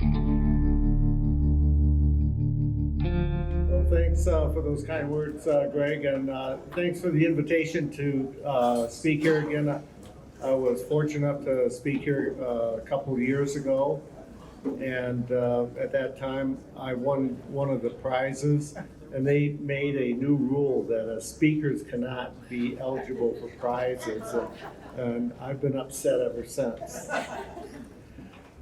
Well, thanks for those kind words, Greg, and thanks for the invitation to speak here again. I was fortunate enough to speak here a couple of years ago, and at that time I won one of the prizes, and they made a new rule that speakers cannot be eligible for prizes, and I've been upset ever since.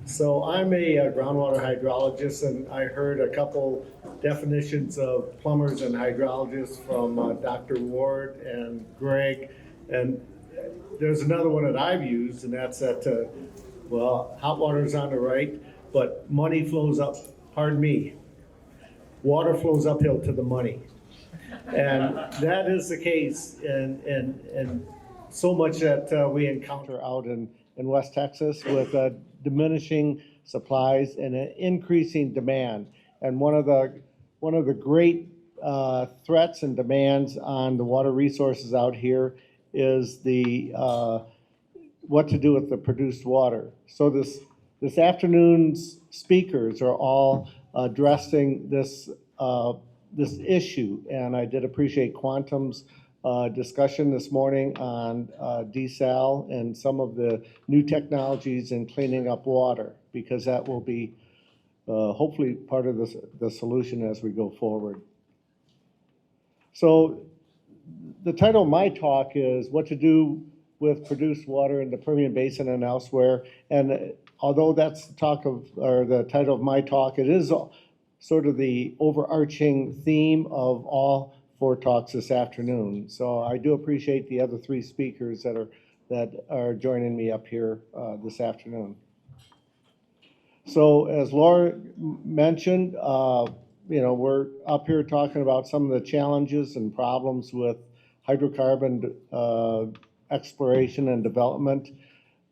So I'm a groundwater hydrologist, and I heard a couple definitions of plumbers and hydrologists from Dr. Ward and Greg, and there's another one that I've used, and that's that, well, hot water is on the right, but money flows up, pardon me, water flows uphill to the money. And that is the case, and so much that we encounter out in West Texas with diminishing supplies and an increasing demand. And one of the great threats and demands on the water resources out here is the what to do with the produced water. So this afternoon's speakers are all addressing this this issue, and I did appreciate Quantum's discussion this morning on desal and some of the new technologies in cleaning up water, because that will be hopefully part of the solution as we go forward. So the title of my talk is What to Do with Produced Water in the Permian Basin and Elsewhere. And although that's the talk of, or the title of my talk, it is sort of the overarching theme of all four talks this afternoon. So I do appreciate the other three speakers that are joining me up here this afternoon. So as Laura mentioned, we're up here talking about some of the challenges and problems with hydrocarbon exploration and development,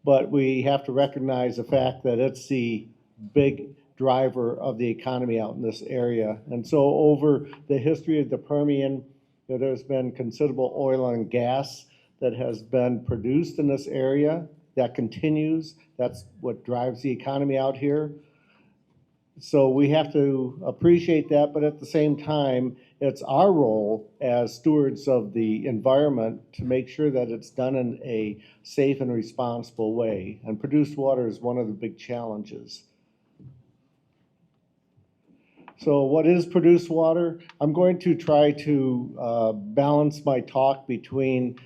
but we have to recognize the fact that it's the big driver of the economy out in this area. And so over the history of the Permian, there's been considerable oil and gas that has been produced in this area. That continues. That's what drives the economy out here. So we have to appreciate that, but at the same time, it's our role as stewards of the environment to make sure that it's done in a safe and responsible way. And produced water is one of the big challenges. So what is produced water? I'm going to try to balance my talk between,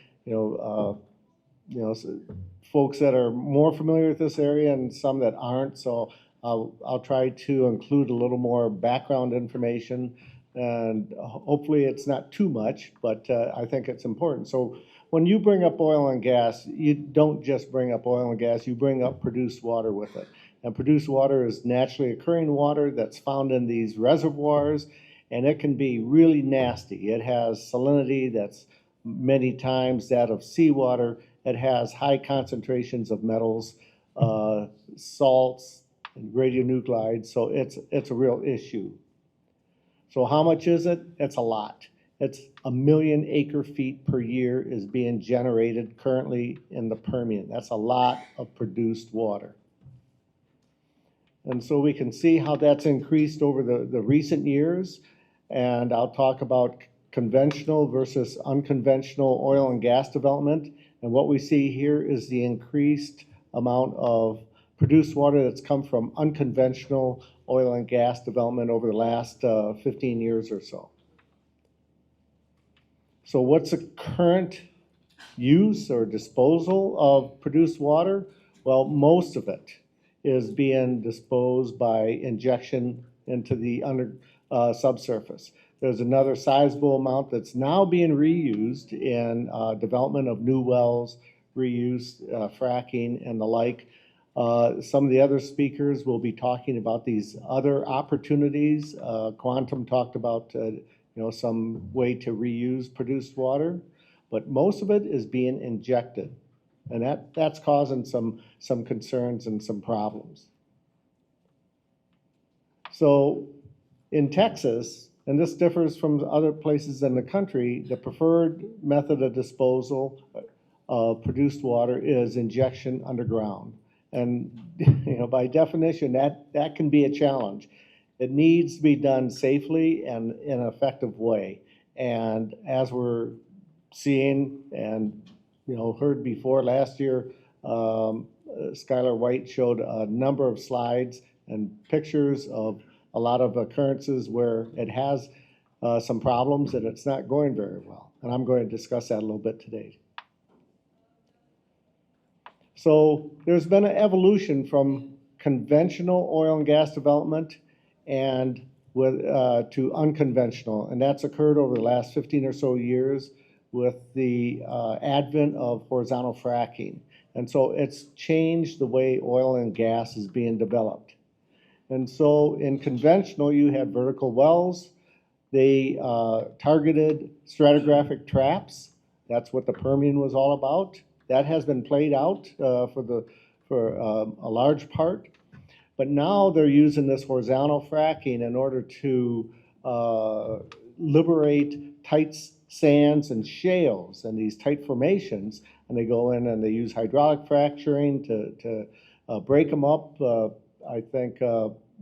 folks that are more familiar with this area and some that aren't. So I'll try to include a little more background information, and hopefully it's not too much, but I think it's important. So when you bring up oil and gas, you don't just bring up oil and gas, you bring up produced water with it. And produced water is naturally occurring water that's found in these reservoirs, and it can be really nasty. It has salinity that's many times that of seawater. It has high concentrations of metals, salts, and radionuclides, so it's a real issue. So how much is it? It's a lot. It's 1 million acre feet per year is being generated currently in the Permian. That's a lot of produced water. And so we can see how that's increased over the recent years. And I'll talk about conventional versus unconventional oil and gas development. And what we see here is the increased amount of produced water that's come from unconventional oil and gas development over the last 15 years or so. So what's the current use or disposal of produced water? Well, most of it is being disposed by injection into the subsurface. There's another sizable amount that's now being reused in development of new wells, reuse, fracking, and the like. Some of the other speakers will be talking about these other opportunities. Quantum talked about some way to reuse produced water, but most of it is being injected. And that's causing some concerns and some problems. So in Texas, and this differs from other places in the country, the preferred method of disposal of produced water is injection underground. And by definition, that can be a challenge. It needs to be done safely and in an effective way. And as we're seeing and heard before last year, Skylar White showed a number of slides and pictures of a lot of occurrences where it has some problems and it's not going very well. And I'm going to discuss that a little bit today. So there's been an evolution from conventional oil and gas development and to unconventional, and that's occurred over the last 15 or so years with the advent of horizontal fracking. And so it's changed the way oil and gas is being developed. And so in conventional, you had vertical wells. They targeted stratigraphic traps. That's what the Permian was all about. That has been played out for a large part. But now they're using this horizontal fracking in order to liberate tight sands and shales and these tight formations. And they go in and they use hydraulic fracturing to break them up. I think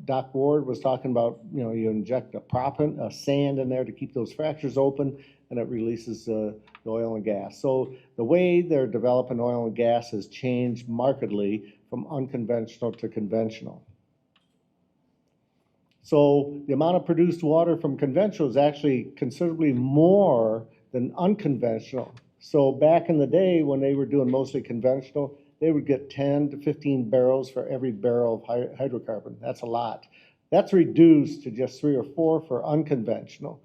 Doc Ward was talking about, you inject a proppant, a sand in there to keep those fractures open, and it releases the oil and gas. So the way they're developing oil and gas has changed markedly from unconventional to conventional. So the amount of produced water from conventional is actually considerably more than unconventional. So back in the day when they were doing mostly conventional, they would get 10 to 15 barrels for every barrel of hydrocarbon. That's a lot. That's reduced to just 3 or 4 for unconventional.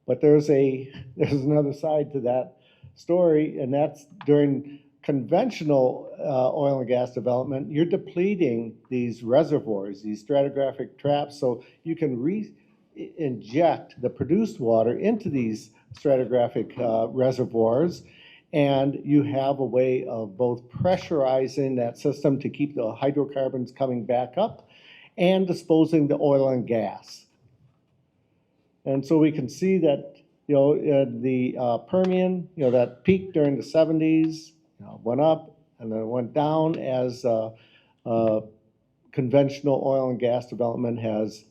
But there's another side to that story, and that's during conventional oil and gas development, you're depleting these reservoirs, these stratigraphic traps, so you can re-inject the produced water into these stratigraphic reservoirs, and you have a way of both pressurizing that system to keep the hydrocarbons coming back up and disposing the oil and gas. And so we can see that, the Permian, that peaked during the 70s, went up and then it went down as conventional oil and gas development has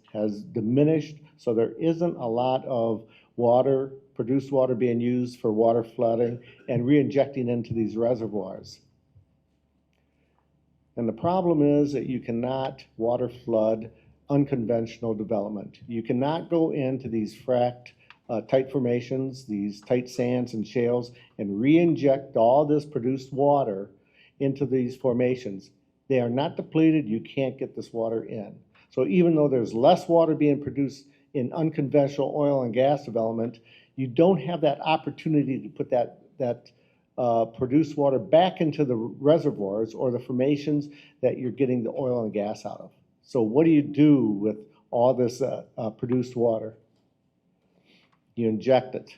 diminished. So there isn't a lot of water, produced water being used for water flooding and re-injecting into these reservoirs. And the problem is that you cannot water flood unconventional development. You cannot go into these fracked tight formations, these tight sands and shales, and re-inject all this produced water into these formations. They are not depleted. You can't get this water in. So even though there's less water being produced in unconventional oil and gas development, you don't have that opportunity to put that produced water back into the reservoirs or the formations that you're getting the oil and gas out of. So what do you do with all this produced water? You inject it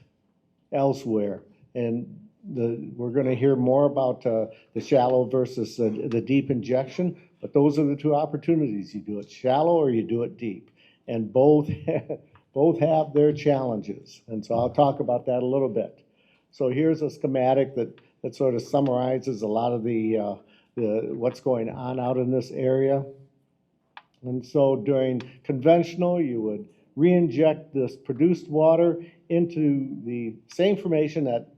elsewhere. And we're going to hear more about the shallow versus the deep injection, but those are the two opportunities. You do it shallow or you do it deep. And both have their challenges. And so I'll talk about that a little bit. So here's a schematic that sort of summarizes a lot of the what's going on out in this area. And so during conventional, you would re-inject this produced water into the same formation that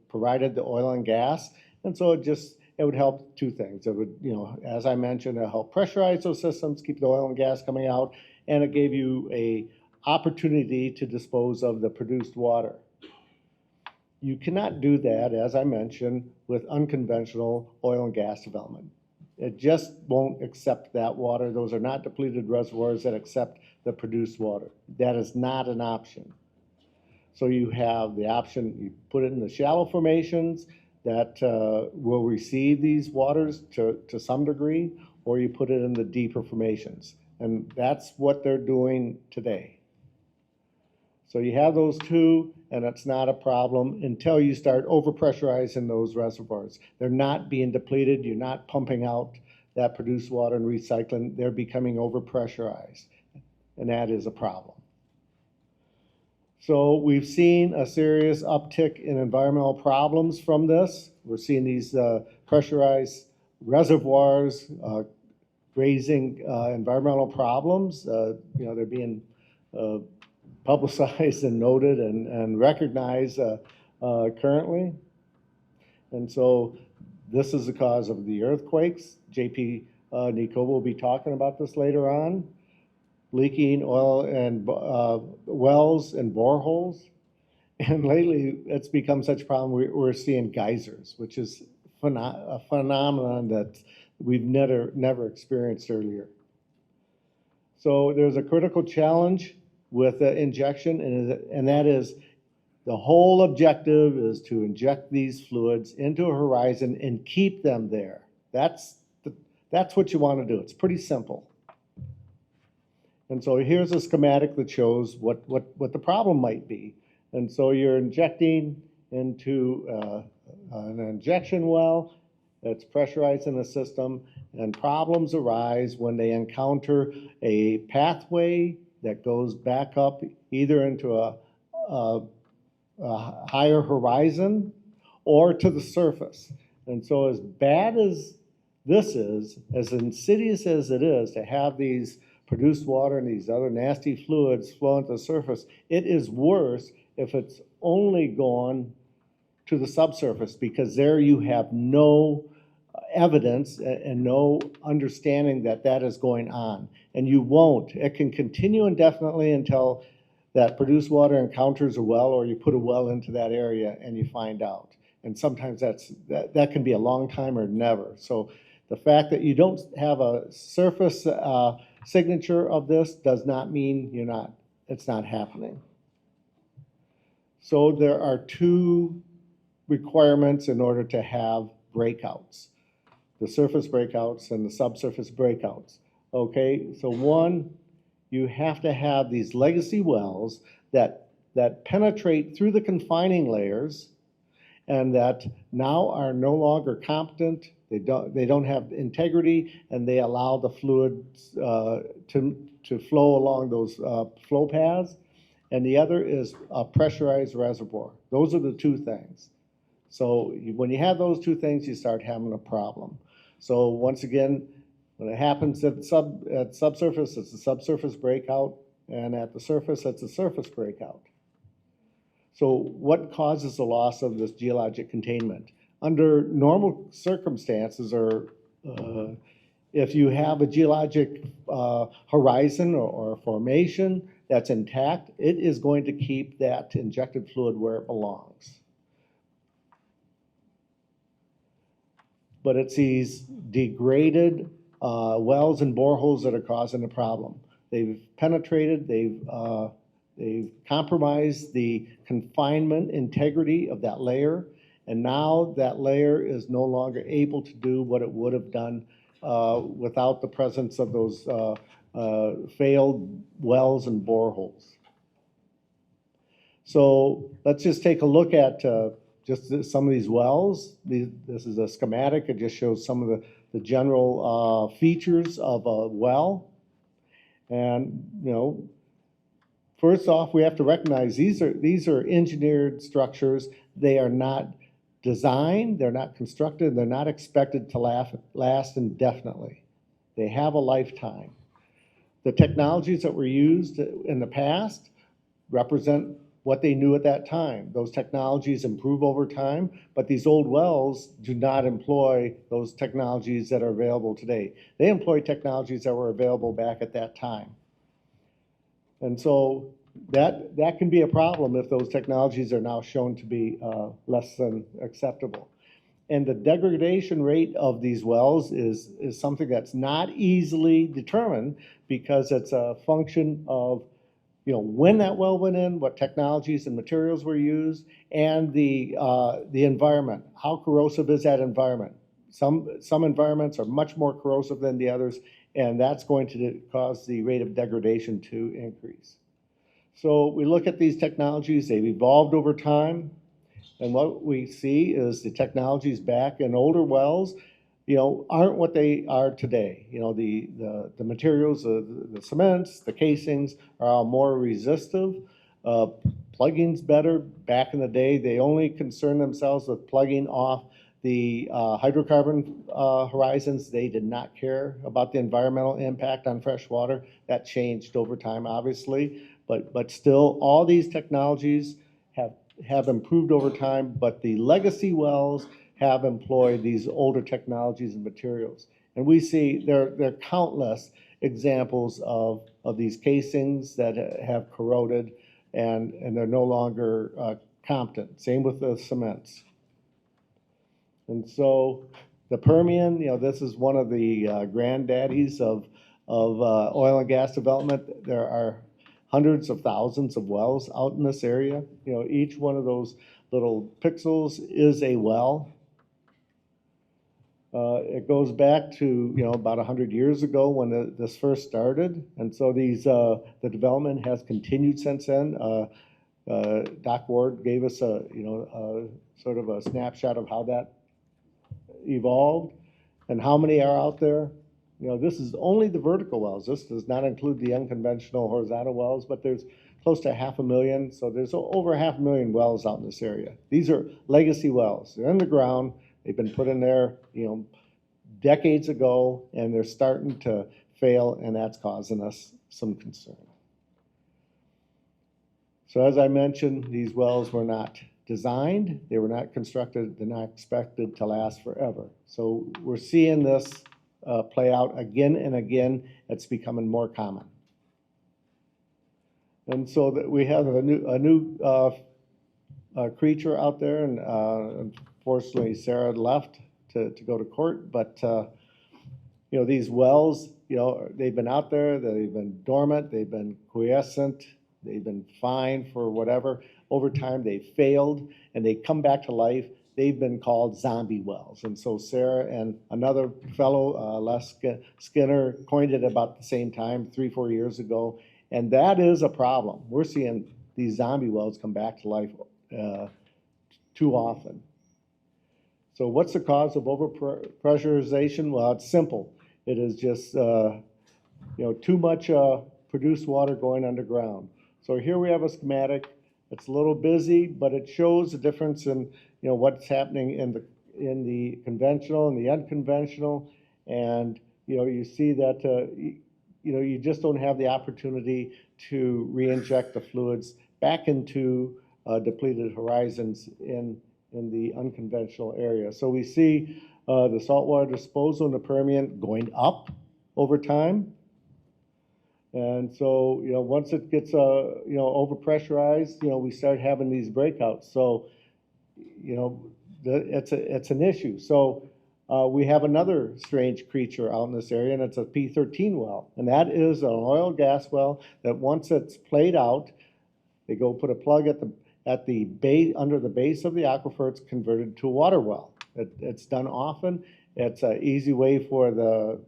provided the oil and gas. And so it would help two things. It would, as I mentioned, it help pressurize those systems, keep the oil and gas coming out, and it gave you a opportunity to dispose of the produced water. You cannot do that, as I mentioned, with unconventional oil and gas development. It just won't accept that water. Those are not depleted reservoirs that accept the produced water. That is not an option. So you have the option, you put it in the shallow formations that will receive these waters to some degree, or you put it in the deeper formations. And that's what they're doing today. So you have those two, and it's not a problem until you start overpressurizing those reservoirs. They're not being depleted. You're not pumping out that produced water and recycling. They're becoming overpressurized, and that is a problem. So we've seen a serious uptick in environmental problems from this. We're seeing these pressurized reservoirs raising environmental problems. They're being publicized and noted and recognized currently. And so this is the cause of the earthquakes. JP Nico will be talking about this later on. Leaking oil and wells and boreholes. And lately, it's become such a problem, we're seeing geysers, which is a phenomenon that we've never experienced earlier. So there's a critical challenge with injection, and that is the whole objective is to inject these fluids into a horizon and keep them there. That's what you want to do. It's pretty simple. And so here's a schematic that shows what the problem might be. And so you're injecting into an injection well that's pressurized in the system, and problems arise when they encounter a pathway that goes back up either into a higher horizon or to the surface. And so as bad as this is, as insidious as it is to have these produced water and these other nasty fluids flow into the surface, it is worse if it's only gone to the subsurface, because there you have no evidence and no understanding that that is going on. And you won't. It can continue indefinitely until that produced water encounters a well, or you put a well into that area and you find out. And sometimes that can be a long time or never. So the fact that you don't have a surface signature of this does not mean it's not happening. So there are two requirements in order to have breakouts: the surface breakouts and the subsurface breakouts. Okay, so one, you have to have these legacy wells that penetrate through the confining layers and that now are no longer competent. They don't have integrity, and they allow the fluids to flow along those flow paths. And the other is a pressurized reservoir. Those are the two things. So when you have those two things, you start having a problem. So once again, when it happens at subsurface, it's a subsurface breakout, and at the surface, it's a surface breakout. So what causes the loss of this geologic containment? Under normal circumstances, or if you have a geologic horizon or formation that's intact, it is going to keep that injected fluid where it belongs. But it's these degraded wells and boreholes that are causing the problem. They've penetrated, they've compromised the confinement integrity of that layer, and now that layer is no longer able to do what it would have done without the presence of those failed wells and boreholes. So let's just take a look at just some of these wells. This is a schematic. It just shows some of the general features of a well. And, first off, we have to recognize these are engineered structures. They are not designed, they're not constructed, they're not expected to last indefinitely. They have a lifetime. The technologies that were used in the past represent what they knew at that time. Those technologies improve over time, but these old wells do not employ those technologies that are available today. They employ technologies that were available back at that time. And so that can be a problem if those technologies are now shown to be less than acceptable. And the degradation rate of these wells is something that's not easily determined, because it's a function of when that well went in, what technologies and materials were used, and the environment. How corrosive is that environment? Some environments are much more corrosive than the others, and that's going to cause the rate of degradation to increase. So we look at these technologies, they've evolved over time, and what we see is the technologies back in older wells aren't what they are today. The materials, the cements, the casings are all more resistive. Plugging's better. Back in the day, they only concerned themselves with plugging off The hydrocarbon horizons, they did not care about the environmental impact on fresh water. That changed over time, obviously, but still, all these technologies have improved over time, but the legacy wells have employed these older technologies and materials. And we see there are countless examples of these casings that have corroded and they're no longer competent. Same with the cements. And so the Permian, this is one of the granddaddies of oil and gas development. There are hundreds of thousands of wells out in this area. Each one of those little pixels is a well. It goes back to about 100 years ago when this first started, and so the development has continued since then. Doc Ward gave us a sort of a snapshot of how that evolved and how many are out there. This is only the vertical wells. This does not include the unconventional horizontal wells, but there's close to 500,000. So there's over 500,000 wells out in this area. These are legacy wells. They're in the ground. They've been put in there, decades ago, and they're starting to fail, and that's causing us some concern. So as I mentioned, these wells were not designed, they were not constructed, they're not expected to last forever. So we're seeing this play out again and again. It's becoming more common. And so that we have a new creature out there, and unfortunately Sarah left to go to court, but these wells, they've been out there, they've been dormant, they've been quiescent, they've been fine for whatever. Over time, they failed, and they come back to life. They've been called zombie wells. And so Sarah and another fellow, Les Skinner, coined it about the same time, 3-4 years ago. And that is a problem. We're seeing these zombie wells come back to life too often. So what's the cause of overpressurization? Well, it's simple. It is just too much produced water going underground. So here we have a schematic. It's a little busy, but it shows the difference in what's happening in the conventional and the unconventional, and you see that you just don't have the opportunity to re-inject the fluids back into depleted horizons in the unconventional area. So we see the saltwater disposal in the Permian going up over time. And so, once it gets, overpressurized, we start having these breakouts. So, it's an issue. So we have another strange creature out in this area, and it's a P13 well. And that is an oil gas well that once it's played out, they go put a plug at the base, under the base of the aquifer, it's converted to a water well. It's done often. It's an easy way for the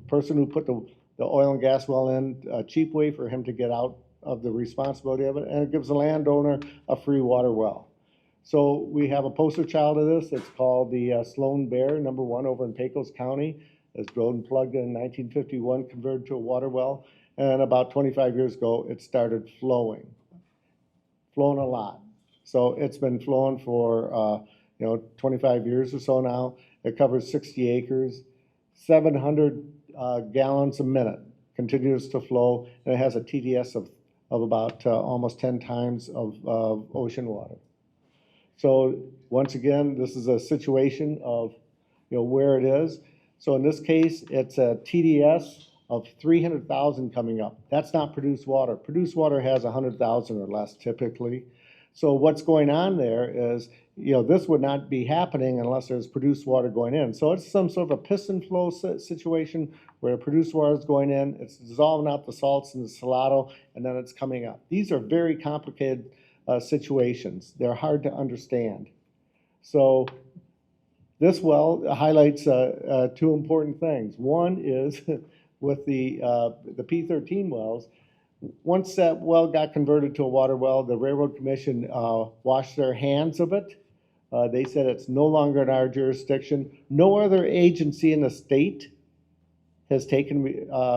person who put the oil and gas well in, a cheap way for him to get out of the responsibility of it, and it gives the landowner a free water well. So we have a poster child of this. It's called the Sloan Bear, #1 over in Pecos County. It's drilled and plugged in 1951, converted to a water well, and about 25 years ago, it started flowing a lot. So it's been flowing for 25 years or so now. It covers 60 acres. 700 gallons a minute continues to flow, and it has a TDS of about almost 10 times of ocean water. So once again, this is a situation of where it is. So in this case, it's a TDS of 300,000 coming up. That's not produced water. Produced water has 100,000 or less typically. So what's going on there is, this would not be happening unless there's produced water going in. So it's some sort of a piston flow situation where produced water is going in, it's dissolving out the salts and the salato, and then it's coming up. These are very complicated situations. They're hard to understand. So this well highlights two important things. One is with the P13 wells, once that well got converted to a water well, the Railroad Commission washed their hands of it. They said it's no longer in our jurisdiction. No other agency in the state has taken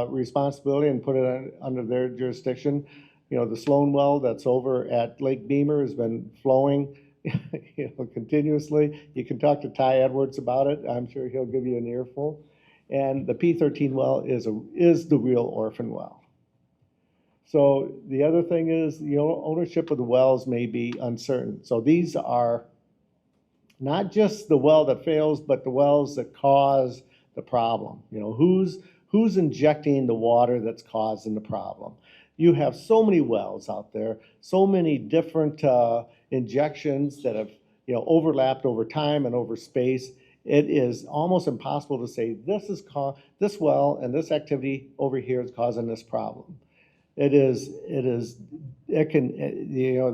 responsibility and put it under their jurisdiction. The Sloan well that's over at Lake Beamer has been flowing continuously. You can talk to Ty Edwards about it. I'm sure he'll give you an earful. And the P13 well is the real orphan well. So the other thing is, ownership of the wells may be uncertain. So these are not just the well that fails, but the wells that cause the problem. Who's injecting the water that's causing the problem? You have so many wells out there, so many different injections that have overlapped over time and over space. It is almost impossible to say this well and this activity over here is causing this problem. The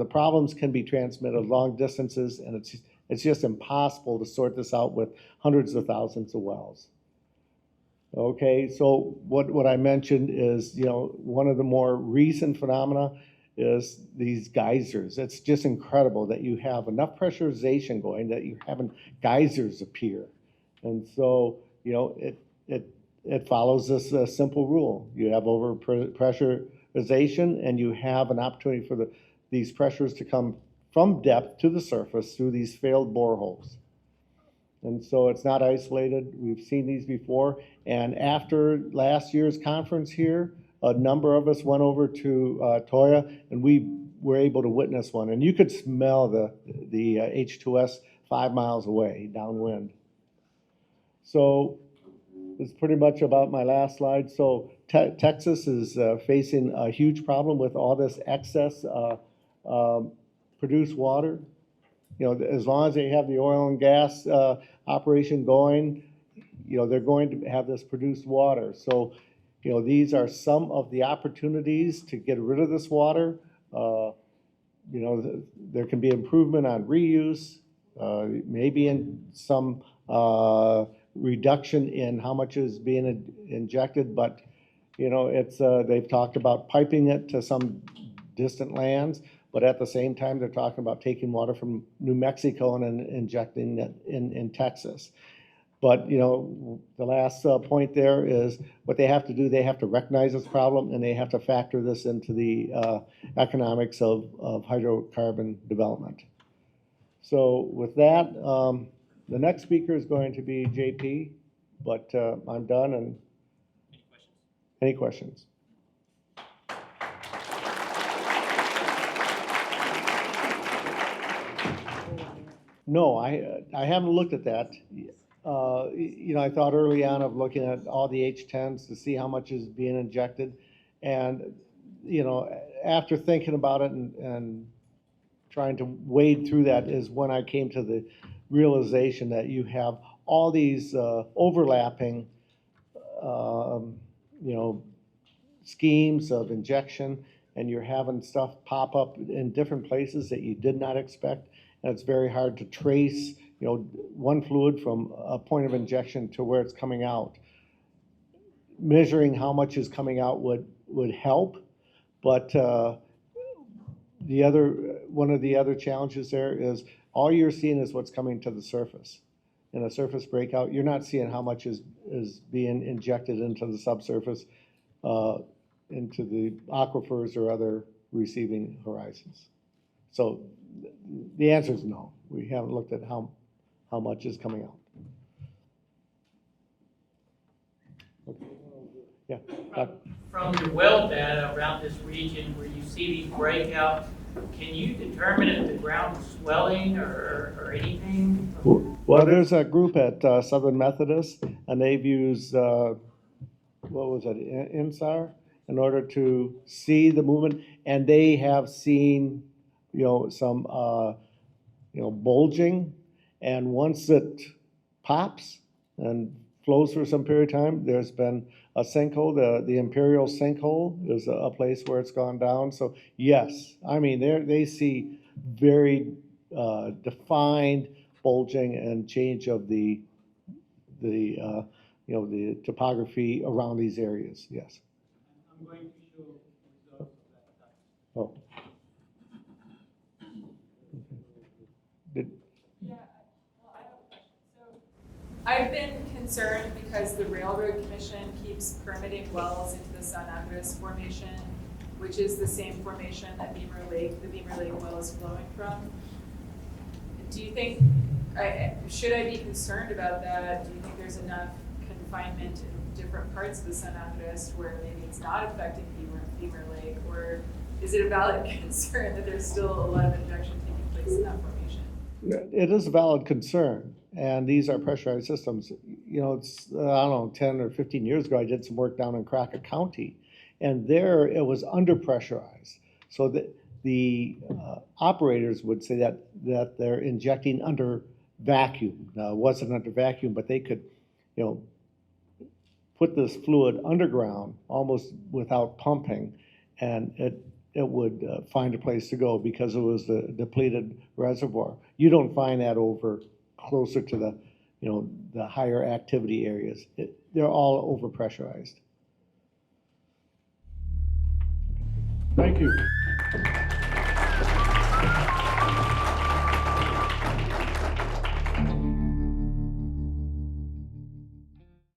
problems can be transmitted long distances, and it's just impossible to sort this out with hundreds of thousands of wells. Okay, so what I mentioned is, one of the more recent phenomena is these geysers. It's just incredible that you have enough pressurization going that you're having geysers appear. And so, it follows this simple rule. You have overpressurization, and you have an opportunity for these pressures to come from depth to the surface through these failed boreholes. And so it's not isolated. We've seen these before. And after last year's conference here, a number of us went over to Toya, and we were able to witness one. And you could smell the H2S 5 miles away, downwind. So it's pretty much about my last slide. So Texas is facing a huge problem with all this excess produced water. As long as they have the oil and gas operation going, they're going to have this produced water. So, these are some of the opportunities to get rid of this water. There can be improvement on reuse, maybe in some reduction in how much is being injected, but they've talked about piping it to some distant lands. But at the same time, they're talking about taking water from New Mexico and injecting it in Texas. But, the last point there is what they have to do. They have to recognize this problem, and they have to factor this into the economics of hydrocarbon development. So with that, the next speaker is going to be JP, but I'm done. And any questions? No, I haven't looked at that. I thought early on of looking at all the H10s to see how much is being injected. And, after thinking about it and trying to wade through that is when I came to the realization that you have all these overlapping, schemes of injection, and you're having stuff pop up in different places that you did not expect. And it's very hard to trace, one fluid from a point of injection to where it's coming out. Measuring how much is coming out would help, but one of the other challenges there is all you're seeing is what's coming to the surface. In a surface breakout, you're not seeing how much is being injected into the subsurface, into the aquifers or other receiving horizons. So the answer is no. We haven't looked at how much is coming out. Okay. Yeah. From your well data around this region where you see these breakouts, can you determine if the ground is swelling or anything? Well, there's a group at Southern Methodist, and they've used, INSAR, in order to see the movement, and they have seen, some, bulging, and once it pops and flows for some period of time, there's been a sinkhole. The Imperial sinkhole is a place where it's gone down. So yes, I mean they see very defined bulging and change of the topography around these areas. Yes. I'm going to show results of that. Oh. Yeah, well, I have a question. So I've been concerned because the Railroad Commission keeps permitting wells into the San Andres Formation, which is the same formation that the Beamer Lake well is flowing from. do you think, should I be concerned about that? Do you think there's enough confinement in different parts of the San Andres where maybe it's not affecting Femur Lake? Or is it a valid concern that there's still a lot of injection taking place in that formation? It is a valid concern, and these are pressurized systems. You know, it's, I don't know, 10 or 15 years ago, I did some work down in Crockett County, and there it was under pressurized. So the operators would say that they're injecting under vacuum. Now, it wasn't under vacuum, but they could, you know, put this fluid underground almost without pumping, and it would find a place to go because it was the depleted reservoir. You don't find that over closer to the, you know, the higher activity areas. They're all overpressurized. Thank you.